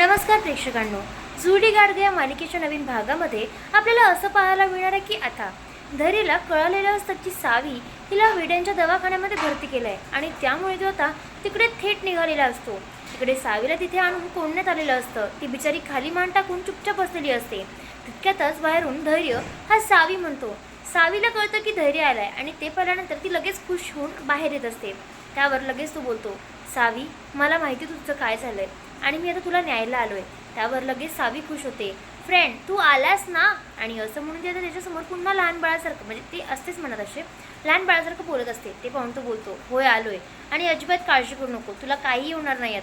नमस्कार प्रेक्षकांनो, जुडी गाडगे या मालिकेच्या नवीन भागामध्ये आपल्याला असं पाहायला मिळणार आहे की आता धैर्यला कळलेलं असतं की सावी हिला वेड्यांच्या दवाखान्यामध्ये भरती केलं आहे आणि त्यामुळे तो आता तिकडे थेट निघालेला असतो। तिकडे सावीला तिथे आणून कोंडण्यात आलेलं असतं। ती बिचारी खाली मान टाकून चुपचाप बसलेली असते। तितक्यातच बाहेरून धैर्य हा सावी म्हणतो। सावीला कळतं की धैर्य आलाय आणि ते पाहिल्यानंतर ती लगेच खुश होऊन बाहेर येत असते। त्यावर लगेच तो बोलतो, सावी मला माहिती तुझं काय झालंय आणि मी आता तुला न्यायला आलोय। त्यावर लगेच सावी खुश होते, फ्रेंड तू आलास ना। आणि असं म्हणून ते आता त्याच्यासमोर पुन्हा लहान बाळासारखं, म्हणजे ते असतेच म्हणत असे लहान बाळासारखं बोलत असते। ते पाहून तो बोलतो, होय आलोय आणि अजिबात काळजी करू नको, तुला काही होणार नाही।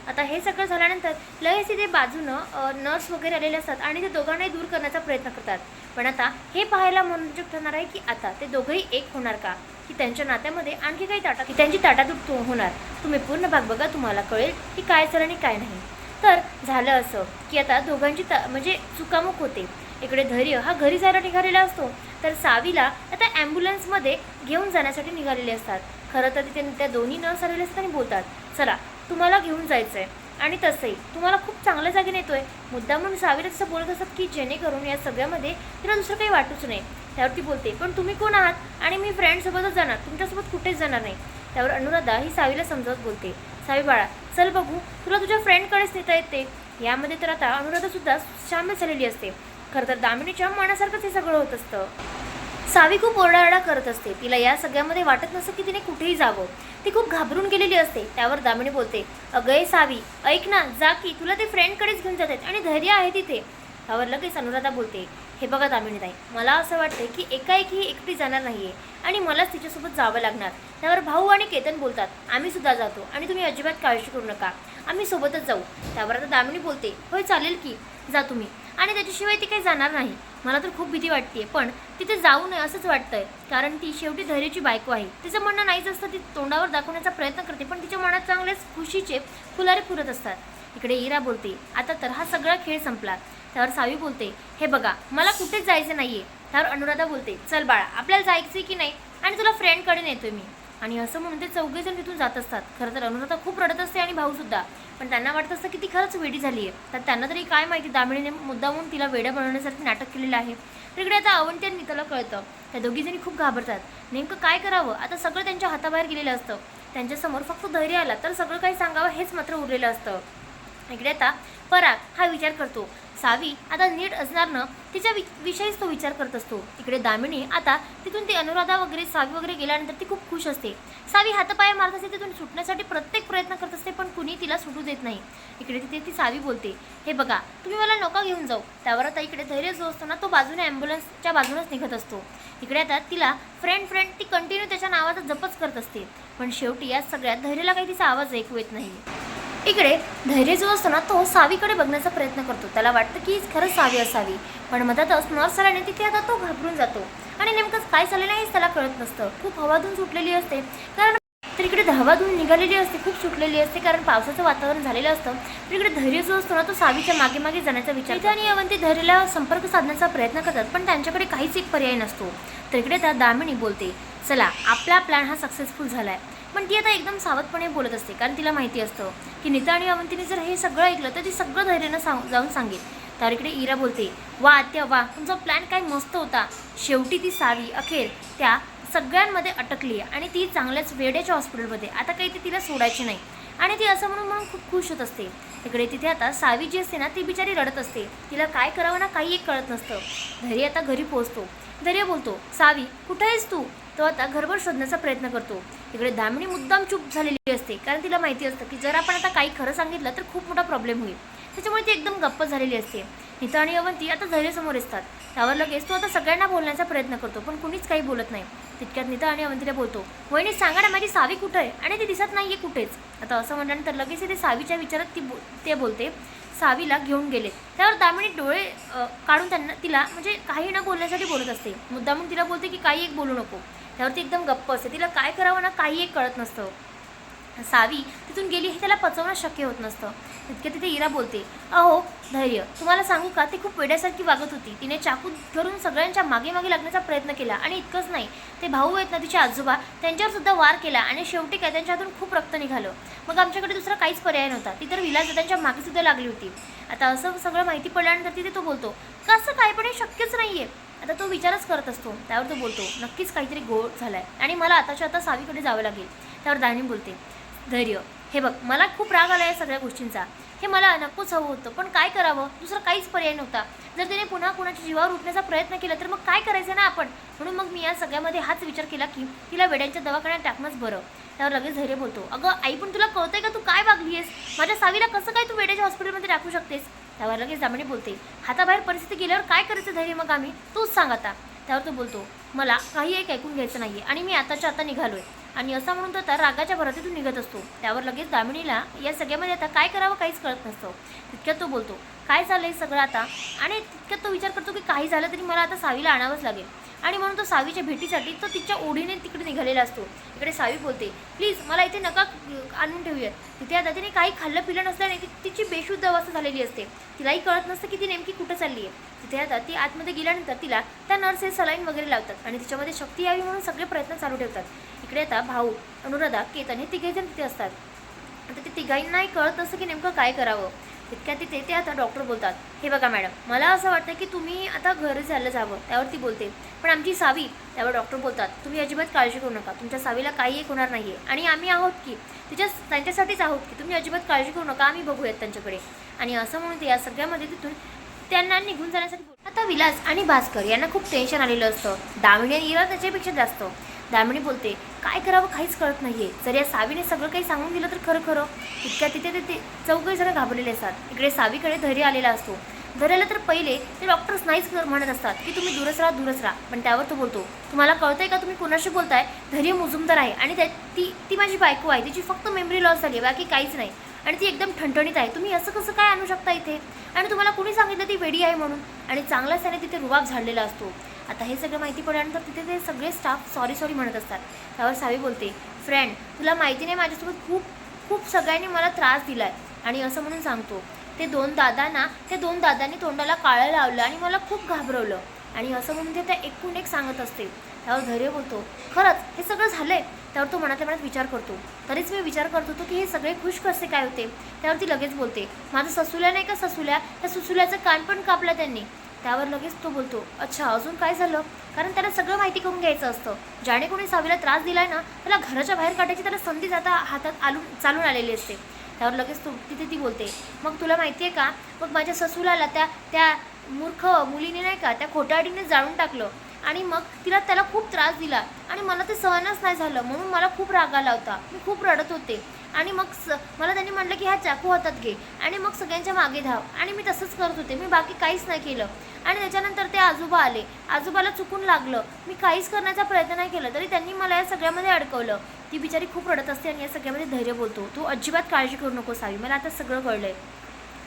आता हे सगळं झाल्यानंतर लगेच तिथे बाजूनं नर्स वगैरे आलेले असतात आणि ते दोघांनाही दूर करण्याचा प्रयत्न करतात। पण आता हे पाहायला मनोरंजक ठरणार आहे की आता ते दोघंही एक होणार का, की त्यांच्या नात्यामध्ये आणखी काही त्यांची ताटातूट होणार। तुम्ही पूर्ण भाग बघा, तुम्हाला कळेल की काय झालं आणि काय नाही। तर झालं असं की आता दोघांची म्हणजे चुकामुक होते। इकडे धैर्य हा घरी जायला निघालेला असतो, तर सावीला आता ॲम्ब्युलन्समध्ये घेऊन जाण्यासाठी निघालेले असतात। खरं तर तिथे त्या दोन्ही नर्स आलेले असतात आणि बोलतात, चला तुम्हाला घेऊन जायचं आहे आणि तसंही तुम्हाला खूप चांगल्या जागी नेतोय। मुद्दा म्हणून सावीला तसं बोलत असतात की जेणेकरून या सगळ्यामध्ये तिला दुसरं काही वाटूच नये। त्यावरती बोलते, पण तुम्ही कोण आहात आणि मी फ्रेंडसोबतच जाणार, तुमच्यासोबत कुठेच जाणार नाही। त्यावर अनुराधा ही सावीला समजावत बोलते, सावी बाळा चल बघू, तुला तुझ्या फ्रेंडकडेच नेता येते। यामध्ये तर आता अनुराधासुद्धा सामील झालेली असते। खरं तर दामिनीच्या मनासारखंच हे सगळं होत असतं। सावी खूप ओरडाओरडा करत असते, तिला या सगळ्यामध्ये वाटत नसतं की तिने कुठेही जावं। ती खूप घाबरून गेलेली असते। त्यावर दामिनी बोलते, अगं सावी ऐक ना, जा की, तुला ते फ्रेंडकडेच घेऊन जातात आणि धैर्य आहे तिथे। त्यावर लगेच अनुराधा बोलते, हे बघा दामिनीताई, मला असं वाटतं की एकाएकी ही एकटी जाणार नाहीये आणि मलाच तिच्यासोबत जावं लागणार। त्यावर भाऊ आणि केतन बोलतात, आम्ही सुद्धा जातो आणि तुम्ही अजिबात काळजी करू नका, आम्ही सोबतच जाऊ। त्यावर आता दामिनी बोलते, होय चालेल की, जा तुम्ही, आणि त्याच्याशिवाय ती काही जाणार नाही। मला तर खूप भीती वाटते, पण तिथे जाऊ नये असंच वाटतंय, कारण ती शेवटी धैर्याची बायको आहे। तिचं म्हणणं नाहीच असतं, ती तोंडावर दाखवण्याचा प्रयत्न करते, पण तिच्या मनात चांगलेच खुशीचे फुलारे फुलत असतात। इकडे इरा बोलते, आता तर हा सगळा खेळ संपला। त्यावर सावी बोलते, हे बघा मला कुठेच जायचं नाहीये। त्यावर अनुराधा बोलते, चल बाळा आपल्याला जायचं की नाही, आणि तुला फ्रेंडकडे नेतोय मी। आणि असं म्हणून ते चौघेजण तिथून जात असतात। खरं तर अनुराधा खूप रडत असते आणि भाऊसुद्धा, पण त्यांना वाटत असतं की ती खरंच वेडी झाली आहे। तर त्यांना तरी काय माहिती दामिनीने मुद्दामून तिला वेड्या बनवण्यासाठी नाटक केलेलं आहे। तर इकडे आता अवंती आणि नीताला कळतं, त्या दोघीजणी खूप घाबरतात, नेमकं काय करावं। आता सगळं त्यांच्या हाताबाहेर गेलेलं असतं, त्यांच्यासमोर फक्त धैर्य आला तर सगळं काही सांगावं हेच मात्र उरलेलं असतं। इकडे आता पराग हा विचार करतो, सावी आता नीट असणार ना, तिच्या विषयीच तो विचार करत असतो। इकडे दामिनी आता तिथून ती अनुराधा वगैरे सावी वगैरे गेल्यानंतर ती खूप खुश असते। सावी हातपाय मारत असते, तिथून सुटण्यासाठी प्रत्येक प्रयत्न करत असते, पण कुणी तिला सुटू देत नाही। इकडे तिथे ती सावी बोलते, हे बघा तुम्ही मला नका घेऊन जाऊ। त्यावर आता इकडे धैर्य जो असतो ना, तो बाजूने ॲम्ब्युलन्सच्या बाजूनच निघत असतो। इकडे आता तिला फ्रेंड ती कंटिन्यू त्याच्या नावाचा जपच करत असते, पण शेवटी या सगळ्यात धैर्याला काही तिचा आवाज ऐकू येत नाही। इकडे धैर्य जो असतो ना, तो सावीकडे बघण्याचा प्रयत्न करतो। त्याला वाटतं की खरंच सावी असावी, पण मधातच नर्स आल्याने तिथे आता तो घाबरून जातो आणि नेमकं काय झालेलं आहे त्याला कळत नसतं। खूप हवाधून सुटलेली असते, कारण तर इकडे हवाधून निघालेली असते, खूप सुटलेली असते, कारण पावसाचं वातावरण झालेलं असतं। तर इकडे धैर्य जो असतो ना, तो सावीच्या मागे मागे जाण्याचा विचार करतो आणि अवंती धैर्याला संपर्क साधण्याचा प्रयत्न करतात, पण त्यांच्याकडे काहीच एक पर्याय नसतो। तर इकडे त्या दामिनी बोलते, चला आपला प्लॅन हा सक्सेसफुल झालाय। पण ती आता एकदम सावधपणे बोलत असते, कारण तिला माहिती असतं की नीता आणि अवंतीने जर हे सगळं ऐकलं तर ती सगळं धैर्यानं जाऊन सांगेल। तर इकडे इरा बोलते, वा आत्या वा, तुमचा प्लॅन काय मस्त होता। शेवटी ती सावी अखेर त्या सगळ्यांमध्ये अटकली आणि ती चांगल्याच वेड्याच्या हॉस्पिटलमध्ये, आता काही ती तिला सोडायची नाही आणि ती असं म्हणून खूप खुश होत असते। इकडे तिथे आता सावी जी असते ना, ती बिचारी रडत असते, तिला काय करावं ना काही एक कळत नसतं। धैर्य आता घरी पोहोचतो। धैर्य बोलतो, सावी कुठे आहेस तू। तो आता घरभर शोधण्याचा प्रयत्न करतो। इकडे दामिनी मुद्दाम चूप झालेली असते, कारण तिला माहिती असतं की जर आपण आता काही खरं सांगितलं तर खूप मोठा प्रॉब्लेम होईल, त्याच्यामुळे ती एकदम गप्प झालेली असते। नीता आणि अवंती आता धैर्यासमोर असतात। त्यावर लगेच तो आता सगळ्यांना बोलण्याचा प्रयत्न करतो, पण कुणीच काही बोलत नाही। तितक्यात नीता आणि अवंतीला बोलतो, वहिनी सांगा ना माझी सावी कुठे आहे, आणि ती दिसत नाहीये कुठेच। आता असं म्हटल्यानंतर लगेच ते सावीच्या विचारात ते बोलते, सावीला घेऊन गेले। त्यावर दामिनी डोळे काढून तिला म्हणजे काही न बोलण्यासाठी बोलत असते, मुद्दामून तिला बोलते की काही एक बोलू नको। त्यावर ती एकदम गप्प असते, तिला काय करावं ना काही एक कळत नसतं। सावी तिथून गेली हे त्याला पचवणं शक्य होत नसतं। तितक्या तिथे इरा बोलते, अहो धैर्य, तुम्हाला सांगू का, ती खूप वेड्यासारखी वागत होती. तिने चाकू धरून सगळ्यांच्या मागे मागे लागण्याचा प्रयत्न केला आणि इतकंच नाही, ते भाऊ आहेत ना तिचे आजोबा, त्यांच्यावर सुद्धा वार केला आणि शेवटी काय त्यांच्या हातून खूप रक्त निघालं. मग आमच्याकडे दुसरा काहीच पर्याय नव्हता. ती तर विलासदादांच्या मागे सुद्धा लागली होती. आता असं सगळं माहिती पडल्यानंतर तिथे तो बोलतो, कसं काय, पण हे शक्यच नाही आहे. आता तो विचारच करत असतो. त्यावर तो बोलतो, नक्कीच काहीतरी गोळ झाला आहे आणि मला आताच्या आता सावीकडे जावं लागेल. त्यावर दामिनी बोलते, धैर्य, हे बघ, मला खूप राग आला या सगळ्या गोष्टींचा. हे मला नकोच हवं होतं, पण काय करावं, दुसरा काहीच पर्याय नव्हता. जर तिने पुन्हा कुणाच्या जीवावर उठण्याचा प्रयत्न केला तर मग काय करायचं ना आपण. म्हणून मग मी या सगळ्यामध्ये हाच विचार केला की तिला वेड्यांच्या दवाखान्यात टाकणंच बरं. त्यावर लगेच धैर्य बोलतो, अगं आई, पण तुला कळतंय का तू काय वागली आहेस? माझ्या सावीला कसं काय तू वेड्याच्या हॉस्पिटलमध्ये टाकू शकतेस? त्यावर लगेच दामिनी बोलते, हाताबाहेर परिस्थिती गेल्यावर काय करायचं धैर्य मग आम्ही, तूच सांग आता. त्यावर तो बोलतो, मला काही एक ऐकून घ्यायचं नाही आणि मी आताच्या आता निघालोय. आणि असं म्हणून तो तर रागाच्या भरातीतून निघत असतो. त्यावर लगेच दामिनीला या सगळ्यामध्ये आता काय करावं काहीच कळत नसतं. तितक्यात तो बोलतो, काय चाललंय सगळं आता? आणि तितक्यात तो विचार करतो की काही झालं तरी मला आता सावीला आणावंच लागेल. आणि म्हणून तो सावीच्या भेटीसाठी तो तिच्या ओढीने तिकडे निघालेला असतो. इकडे सावी बोलते, प्लीज मला इथे नका आणून ठेवूयात. तिथे आता तिने काही खाल्लं पिलं नसल्याने तिची बेशुद्ध अवस्था झालेली असते. तिलाही कळत नसतं की ती नेमकी कुठं चालली आहे. तिथे आता ती आतमध्ये गेल्यानंतर तिला त्या नर्स सलाईन वगैरे लावतात आणि तिच्यामध्ये शक्ती यावी म्हणून सगळे प्रयत्न चालू ठेवतात. इकडे आता भाऊ, अनुराधा, केतन हे तिघेजण तिथे असतात. आता ते तिघांनाही कळत असतं की नेमकं काय करावं. तितक्या तिथे ते आता डॉक्टर बोलतात, हे बघा मॅडम, मला असं वाटतं की तुम्ही आता घरी चाललं जावं. त्यावर ती बोलते, पण आमची सावी. त्यावर डॉक्टर बोलतात, तुम्ही अजिबात काळजी करू नका, तुमच्या सावीला काही एक होणार नाही आहे आणि आम्ही आहोत की त्यांच्यासाठीच आहोत की तुम्ही अजिबात काळजी करू नका, आम्ही बघूयात त्यांच्याकडे. आणि असं म्हणून ते या सगळ्यामध्ये तिथून त्यांना निघून जाण्यासाठी. आता विलास आणि भास्कर यांना खूप टेन्शन आलेलं असतं. दामिनी आणि इरा त्याच्यापेक्षा जास्त. दामिनी बोलते, काय करावं काहीच कळत नाहीये. जर या सावीने सगळं काही सांगून दिलं तर खरं खरं. इतक्या तिथे ते चौघही जण घाबरलेले असतात. इकडे सावीकडे धैर्य आलेला असतो. धैर्याला तर पहिले ते डॉक्टर्स नाहीच म्हणत असतात की तुम्ही दूरच राहा. पण त्यावर तो बोलतो, तुम्हाला कळतंय का तुम्ही कोणाशी बोलताय? धैर्य मुजुमदार आहे आणि ती माझी बायको आहे. तिची फक्त मेमरी लॉस झाली आहे, बाकी काहीच नाही. आणि ती एकदम ठणठणीत आहे. तुम्ही असं कसं काय आणू शकता इथे? आणि तुम्हाला कोणी सांगितलं ती वेडी आहे म्हणून? आणि चांगलाच त्याने तिथे रुबाब झालेला असतो. आता हे सगळं माहिती पडल्यानंतर तिथे ते सगळे स्टाफ सॉरी म्हणत असतात. त्यावर सावी बोलते, फ्रेंड, तुला माहिती नाही माझ्यासोबत खूप सगळ्यांनी मला त्रास दिला आहे. आणि असं म्हणून सांगतो, ते दोन दादांनी तोंडाला काळं लावलं आणि मला खूप घाबरवलं. आणि असं म्हणून ते त्या एकूण एक सांगत असते. त्यावर धैर्य बोलतो, खरंच हे सगळं झालंय? त्यावर तो मनातल्या मनात विचार करतो, तरीच मी विचार करत होतो की हे सगळे खुश कसे काय होते. त्यावर ती लगेच बोलते, माझं ससुल्या नाही का ससुल्या, त्या सुसुल्याचं कान पण कापलं त्यांनी. त्यावर लगेच तो बोलतो, अच्छा अजून काय झालं? कारण त्याला सगळं माहिती करून घ्यायचं असतं. ज्याने कोणी सावीला त्रास दिलाय ना, त्याला घराच्या बाहेर काढायची त्याला संधी आता हातात चालून आलेली असते. त्यावर लगेच तिथे ती बोलते, मग तुला माहिती आहे का, मग माझ्या ससुलाला त्या मूर्ख मुलीने नाही का त्या खोटाडीने जाळून टाकलं आणि मग त्याला खूप त्रास दिला आणि मला ते सहनच नाही झालं. म्हणून मला खूप राग आला होता. मी खूप रडत होते आणि मग मला त्यांनी म्हटलं की हा चाकू हातात घे आणि मग सगळ्यांच्या मागे धाव. आणि मी तसंच करत होते, मी बाकी काहीच नाही केलं. आणि त्याच्यानंतर ते आजोबा आले, आजोबाला चुकून लागलं. मी काहीच करण्याचा प्रयत्न नाही केला तरी त्यांनी मला या सगळ्यामध्ये अडकवलं. ती बिचारी खूप रडत असते आणि या सगळ्यामध्ये धैर्य बोलतो, तू अजिबात काळजी करू नको सावी, मला आता सगळं कळलंय.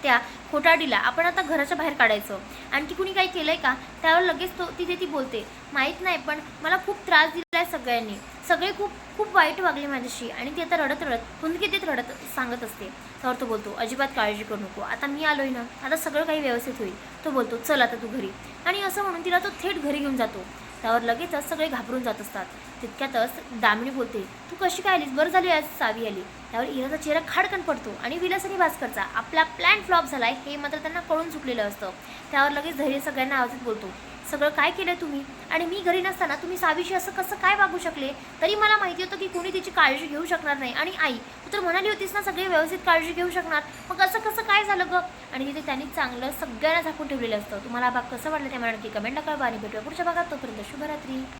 त्या खोटाडीला आपण आता घराच्या बाहेर काढायचं. आणखी कुणी काही केलंय का? त्यावर लगेच तिथे ती बोलते, माहीत नाही, पण मला खूप त्रास दिला आहे सगळ्यांनी. सगळे खूप वाईट वागले माझ्याशी. आणि ती आता रडत पुन्हा देत रडत सांगत असते. त्यावर तो बोलतो, अजिबात काळजी करू नको, आता मी आलोय ना, आता सगळं काही व्यवस्थित होईल. तो बोलतो, चल आता तू घरी. आणि असं म्हणून तिला तो थेट घरी घेऊन जातो. त्यावर लगेचच सगळे घाबरून जात असतात. तितक्यातच दामिनी बोलते, तू कशी काय आलीस? बरं झाली आज सावी आली. त्यावर इराचा चेहरा खाडकन पडतो आणि विलास आणि भास्करचा आपला प्लॅन फ्लॉप झालाय हे मात्र त्यांना कळून चुकलेलं असतं. त्यावर लगेच धैर्य सगळ्यांना आवाजात बोलतो, सगळं काय केलं तुम्ही? आणि मी घरी नसताना तुम्ही सावीशी असं कसं काय वागू शकले? तरी मला माहिती होतं की कोणी तिची काळजी घेऊ शकणार नाही. आणि आई, तू तर म्हणाली होतीस ना सगळे व्यवस्थित काळजी घेऊ शकणार, मग असं कसं काय झालं गं? आणि तिथे त्यांनी चांगलं सगळ्यांना झाकून ठेवलेलं असतं. तुम्हाला हा भाग कसं वाटलं ते मला नक्की कमेंटला कळवा आणि भेटूया पुढच्या भागात. तोपर्यंत शुभरात्री.